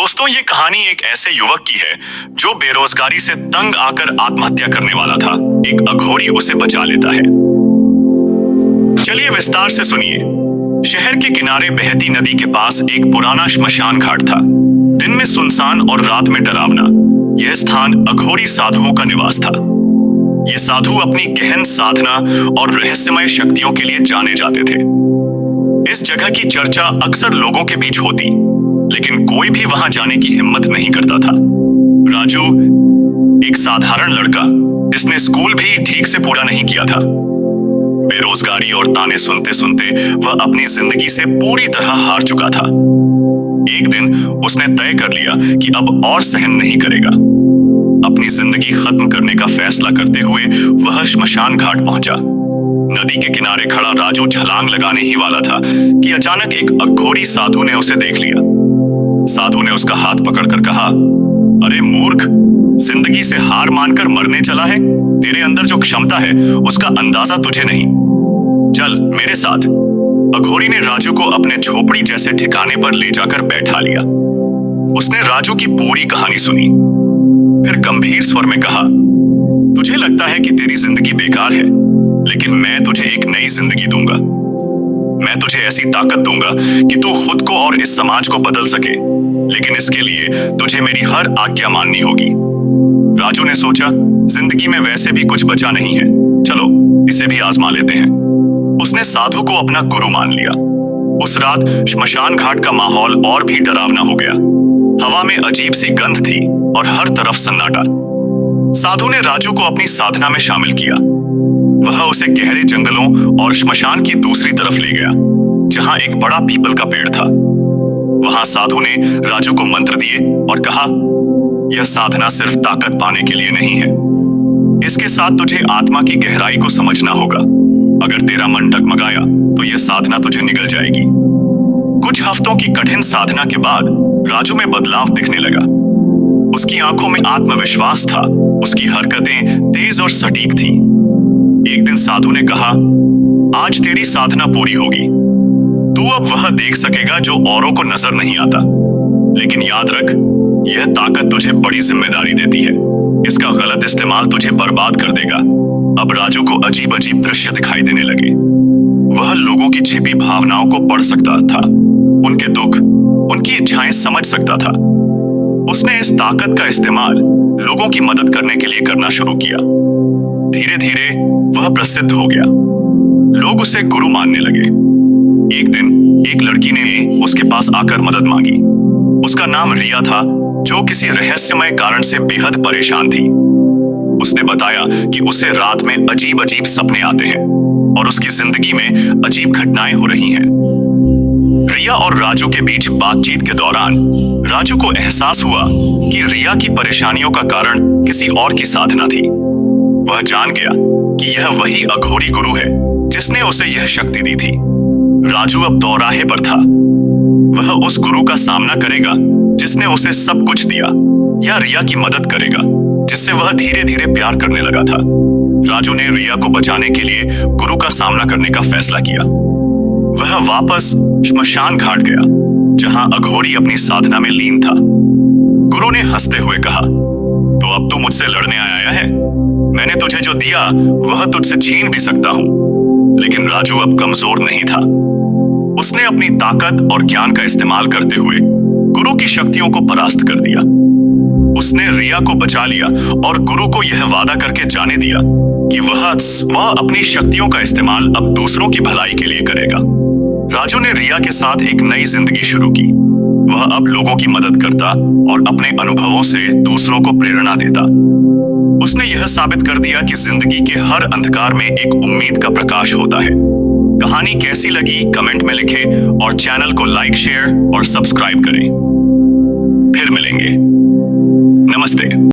दोस्तों, ये कहानी एक ऐसे युवक की है जो बेरोजगारी से तंग आकर आत्महत्या करने वाला था। एक अघोरी उसे बचा लेता है। चलिए विस्तार से सुनिए। शहर के किनारे बहती नदी के पास एक पुराना श्मशान घाट था। दिन में सुनसान और रात में डरावना। यह स्थान अघोरी साधुओं का निवास था। ये साधु अपनी गहन साधना और रहस्यमय शक्तियों के लिए जाने जाते थे। इस जगह की चर्चा अक्सर लोगों के बीच होती, लेकिन कोई भी वहां जाने की हिम्मत नहीं करता था। राजू एक साधारण लड़का जिसने स्कूल भी ठीक से पूरा नहीं किया था। बेरोजगारी और ताने सुनते सुनते वह अपनी जिंदगी से पूरी तरह हार चुका था। एक दिन उसने तय कर लिया कि अब और सहन नहीं करेगा। अपनी जिंदगी खत्म करने का फैसला करते हुए वह श्मशान घाट पहुंचा। नदी के किनारे खड़ा राजू छलांग लगाने ही वाला था कि अचानक एक अघोरी साधु ने उसे देख लिया। साधु ने उसका हाथ पकड़कर कहा, अरे मूर्ख, जिंदगी से हार मानकर मरने चला है? तेरे अंदर जो क्षमता है उसका अंदाजा तुझे नहीं। चल मेरे साथ। अघोरी ने राजू को अपने झोपड़ी जैसे ठिकाने पर ले जाकर बैठा लिया। उसने राजू की पूरी कहानी सुनी, फिर गंभीर स्वर में कहा, तुझे लगता है कि तेरी जिंदगी बेकार है, लेकिन मैं तुझे एक नई जिंदगी दूंगा। मैं तुझे ऐसी ताकत दूंगा कि तू खुद को और इस समाज को बदल सके, लेकिन इसके लिए तुझे मेरी हर आज्ञा माननी होगी। राजू ने सोचा, जिंदगी में वैसे भी कुछ बचा नहीं है, चलो इसे भी आजमा लेते हैं। उसने साधु को अपना गुरु मान लिया। उस रात श्मशान घाट का माहौल और भी डरावना हो गया। हवा में अजीब सी गंध थी और हर तरफ सन्नाटा। साधु ने राजू को अपनी साधना में शामिल किया। वह उसे गहरे जंगलों और श्मशान की दूसरी तरफ ले गया, जहां एक बड़ा पीपल का पेड़ था। वहां साधु ने राजू को मंत्र दिए और कहा, यह साधना सिर्फ ताकत पाने के लिए नहीं है, इसके साथ तुझे आत्मा की गहराई को समझना होगा। अगर तेरा मन डगमगाया तो यह साधना तुझे निगल जाएगी। कुछ हफ्तों की कठिन साधना के बाद राजू में बदलाव दिखने लगा। उसकी आंखों में आत्मविश्वास था, उसकी हरकतें तेज और सटीक थीं। एक दिन साधु ने कहा, आज तेरी साधना पूरी होगी। तू अब वह देख सकेगा जो औरों को नजर नहीं आता। लेकिन याद रख, यह ताकत तुझे बड़ी जिम्मेदारी देती है। इसका गलत इस्तेमाल तुझे बर्बाद कर देगा। अब राजू को अजीब अजीब दृश्य दिखाई देने लगे। वह लोगों की छिपी भावनाओं को पढ़ सकता था, उनके दुख, उनकी इच्छाएं समझ सकता था। उसने इस ताकत का इस्तेमाल लोगों की मदद करने के लिए करना शुरू किया। धीरे धीरे वह प्रसिद्ध हो गया। लोग उसे गुरु मानने लगे। एक दिन एक लड़की ने उसके पास आकर मदद मांगी। उसका नाम रिया था, जो किसी रहस्यमय कारण से बेहद परेशान थी। उसने बताया कि उसे रात में अजीब अजीब सपने आते हैं और उसकी जिंदगी में अजीब घटनाएं हो रही हैं। रिया और राजू के बीच बातचीत के दौरान राजू को एहसास हुआ कि रिया की परेशानियों का कारण किसी और की साधना थी। वह जान गया कि यह वही अघोरी गुरु है जिसने उसे यह शक्ति दी थी। राजू अब दौराहे पर था। वह उस गुरु का सामना करेगा जिसने उसे सब कुछ दिया, या रिया की मदद करेगा जिससे वह धीरे धीरे प्यार करने लगा था। राजू ने रिया को बचाने के लिए गुरु का सामना करने का फैसला किया। वह वापस श्मशान घाट गया, जहां अघोरी अपनी साधना में लीन था। गुरु ने हंसते हुए कहा, तो अब तू मुझसे लड़ने आया है? मैंने तुझे जो दिया वह तुझसे छीन भी सकता हूं। लेकिन राजू अब कमजोर नहीं था। उसने अपनी ताकत और ज्ञान का इस्तेमाल करते हुए गुरु की शक्तियों को परास्त कर दिया। उसने रिया को बचा लिया और गुरु को यह वादा करके जाने दिया कि वह अपनी शक्तियों का इस्तेमाल अब दूसरों की भलाई के लिए करेगा। राजू ने रिया के साथ एक नई जिंदगी शुरू की। वह अब लोगों की मदद करता और अपने अनुभवों से दूसरों को प्रेरणा देता। उसने यह साबित कर दिया कि जिंदगी के हर अंधकार में एक उम्मीद का प्रकाश होता है। कहानी कैसी लगी कमेंट में लिखें और चैनल को लाइक, शेयर और सब्सक्राइब करें। फिर मिलेंगे। नमस्ते।